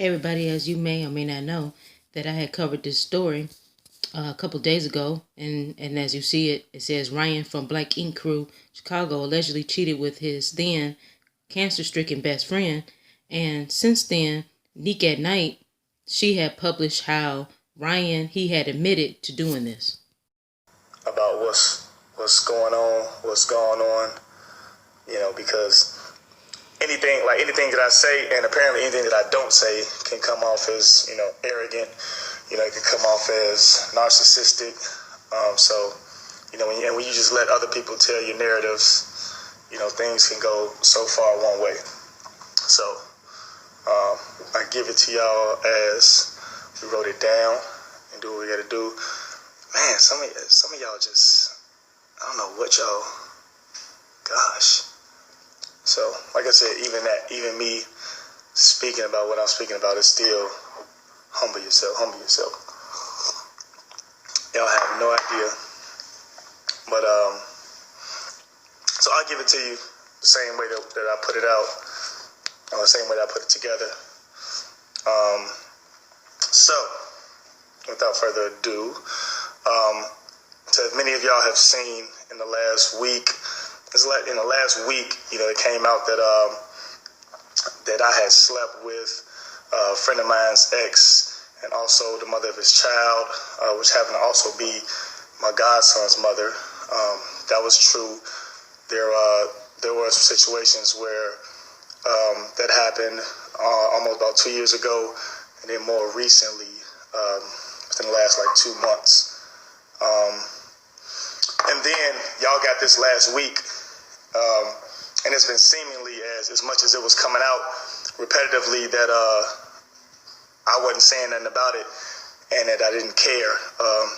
Hey everybody, as you may or may not know, that I had covered this story a couple days ago, and as you see it, it says Ryan from Black Ink Crew, Chicago, allegedly cheated with his then cancer-stricken best friend, and since then, Neek at Night, she had published how Ryan, he had admitted to doing this. About what's going on, because anything that I say, and apparently anything that I don't say, can come off as arrogant. It can come off as narcissistic. So when you just let other people tell your narratives, things can go so far one way. So I give it to y'all as we wrote it down and do what we got to do. Man, some of y'all just, I don't know what y'all. Gosh. So, like I said, even me speaking about what I'm speaking about is still humble yourself. Y'all have no idea. But so I'll give it to you the same way that I put it out, or the same way that I put it together. So, without further ado, so as many of y'all have seen in the last week, it came out that I had slept with a friend of mine's ex, and also the mother of his child, which happened to also be my godson's mother. That was true. There were some situations where that happened almost about 2 years ago, and then more recently, within the last 2 months. And then y'all got this last week, and it's been seemingly as much as it was coming out repetitively that I wasn't saying nothing about it and that I didn't care.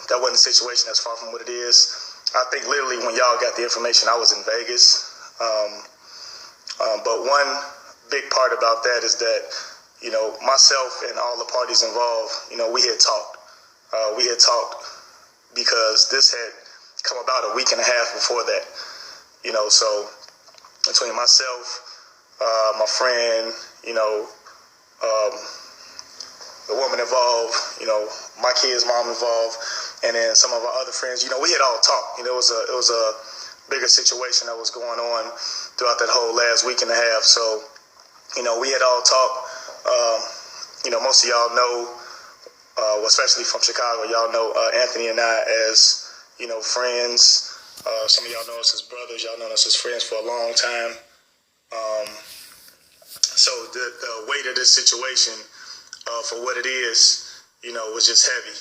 That wasn't the situation. That's far from what it is. I think literally when y'all got the information, I was in Vegas. But one big part about that is that, myself and all the parties involved, we had talked. Because this had come about a week and a half before that. So between myself, my friend, the woman involved, my kid's mom involved, and then some of our other friends, we had all talked. It was a bigger situation that was going on throughout that whole last week and a half. So, we had all talked. Most of y'all know, especially from Chicago, y'all know Anthony and I as, friends. Some of y'all know us as brothers. Y'all know us as friends for a long time. So the weight of this situation, for what it is, was just heavy.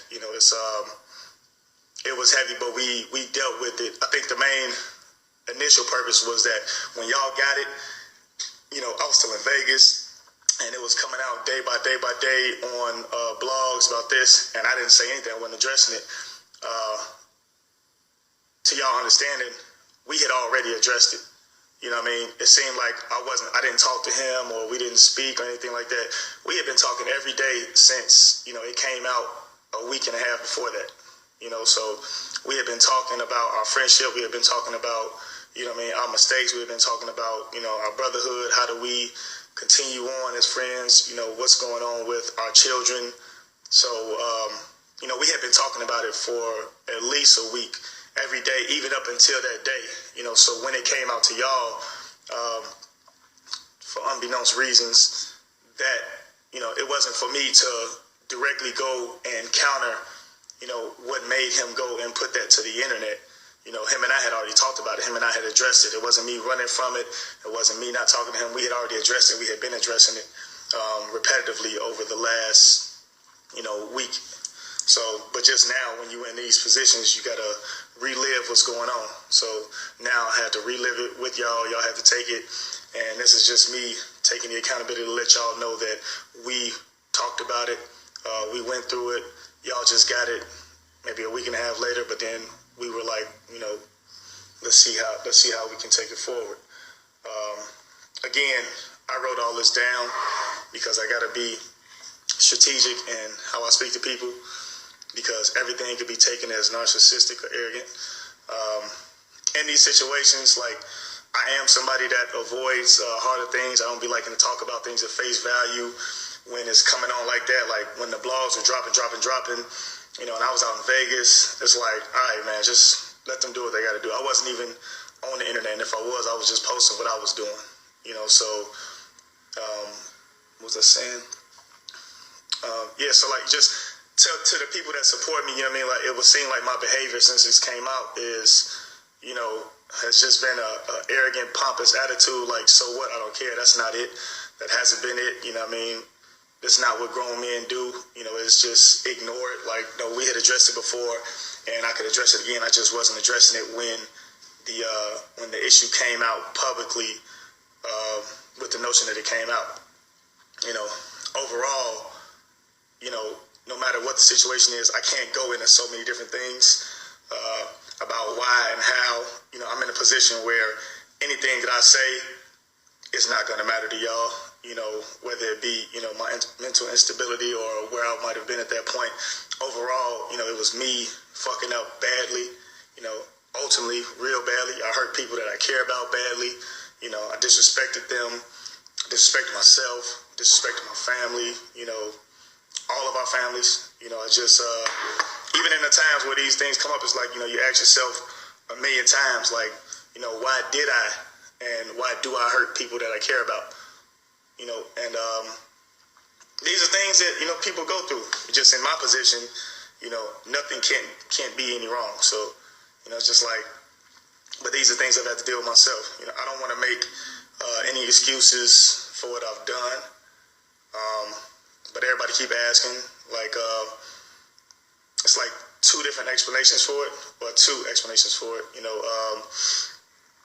It was heavy, but we dealt with it. I think the main initial purpose was that when y'all got it, I was still in Vegas, and it was coming out day by day on blogs about this, and I didn't say anything. I wasn't addressing it. To y'all understanding, we had already addressed it. It seemed like I didn't talk to him, or we didn't speak or anything like that. We had been talking every day since, it came out a week and a half before that. So we had been talking about our friendship. We had been talking about, our mistakes. We had been talking about, our brotherhood. How do we continue on as friends? What's going on with our children? So, we had been talking about it for at least a week, every day, even up until that day. So when it came out to y'all, for unbeknownst reasons, that, it wasn't for me to directly go and counter, what made him go and put that to the internet. Him and I had already talked about it. Him and I had addressed it. It wasn't me running from it. It wasn't me not talking to him. We had already addressed it. We had been addressing it repetitively over the last, week. So, but just now, when you're in these positions, you got to relive what's going on. So now I had to relive it with y'all. Y'all have to take it. And this is just me taking the accountability to let y'all know that we talked about it. We went through it. Y'all just got it maybe a week and a half later, but then we were like, let's see how we can take it forward. Again, I wrote all this down because I got to be strategic in how I speak to people, because everything could be taken as narcissistic or arrogant. In these situations, I am somebody that avoids harder things. I don't be liking to talk about things at face value. when it's coming on like that, like when the blogs are dropping, and I was out in Vegas, it's like, all right, man, just let them do what they got to do. I wasn't even on the internet, and if I was just posting what I was doing, so, what was I saying? So like just to the people that support me, like it would seem like my behavior since this came out is, has just been a arrogant, pompous attitude, like, so what, I don't care, that's not it, that hasn't been it, It's not what grown men do, it's just ignore it. Like, no, we had addressed it before, and I could address it again. I just wasn't addressing it when the issue came out publicly, with the notion that it came out. Overall, no matter what the situation is, I can't go into so many different things about why and how. I'm in a position where anything that I say is not going to matter to y'all. Whether it be, my mental instability or where I might have been at that point. Overall, it was me fucking up badly, ultimately real badly. I hurt people that I care about badly. I disrespected them, disrespected myself, disrespected my family, all of our families. I just, even in the times where these things come up, it's like, you ask yourself a million times, like, why did I and why do I hurt people that I care about? These are things that, people go through. Just in my position, nothing can't be any wrong. So, it's just like, but these are things I've had to deal with myself. I don't want to make any excuses for what I've done. But everybody keep asking, like, it's like two explanations for it.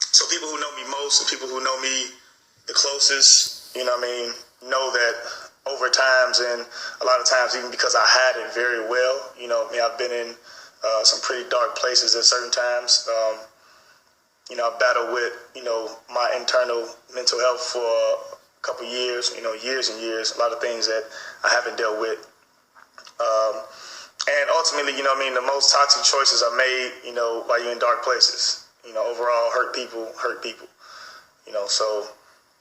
So people who know me most, the people who know me the closest, know that over times, and a lot of times even because I hide it very well, I've been in some pretty dark places at certain times. I've battled with, my internal mental health for a couple years, years and years, a lot of things that I haven't dealt with. And ultimately, the most toxic choices are made, while you're in dark places. Overall, hurt people. So,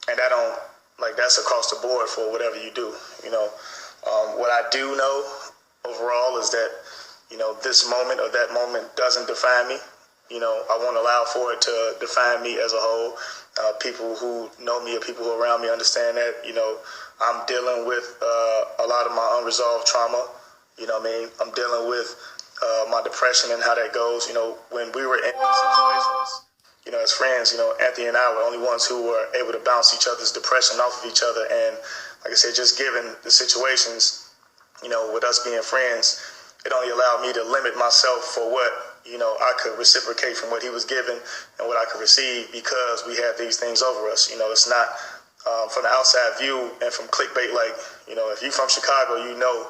and that's across the board for whatever you do. What I do know overall is that, this moment or that moment doesn't define me. I won't allow for it to define me as a whole. People who know me or people who are around me understand that, I'm dealing with a lot of my unresolved trauma. I'm dealing with my depression and how that goes. When we were in these situations, as friends, Anthony and I were the only ones who were able to bounce each other's depression off of each other. And like I said, just given the situations, with us being friends, it only allowed me to limit myself for what, I could reciprocate from what he was given and what I could receive because we had these things over us. It's not from the outside view and from clickbait, like, if you're from Chicago, you know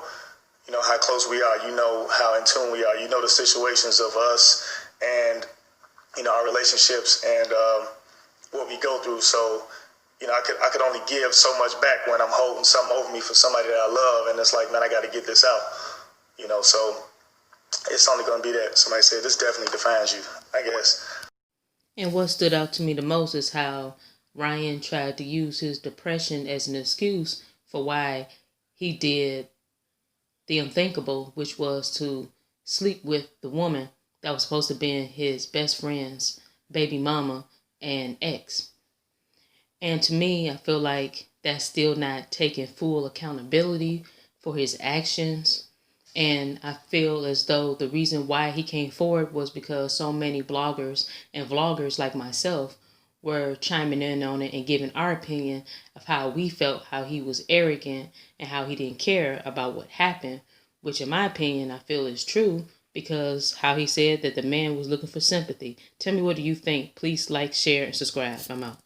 how close we are, how in tune we are, the situations of us and, our relationships and what we go through. So, I could only give so much back when I'm holding something over me for somebody that I love. And it's like, man, I got to get this out, so it's only going to be that. Somebody said, this definitely defines you, I guess. And what stood out to me the most is how Ryan tried to use his depression as an excuse for why he did the unthinkable, which was to sleep with the woman that was supposed to be his best friend's baby mama and ex. And to me, I feel like that's still not taking full accountability for his actions. And I feel as though the reason why he came forward was because so many bloggers and vloggers like myself were chiming in on it and giving our opinion of how we felt, how he was arrogant and how he didn't care about what happened, which in my opinion, I feel is true because how he said that the man was looking for sympathy. Tell me, what do you think? Please like, share, and subscribe. I'm out.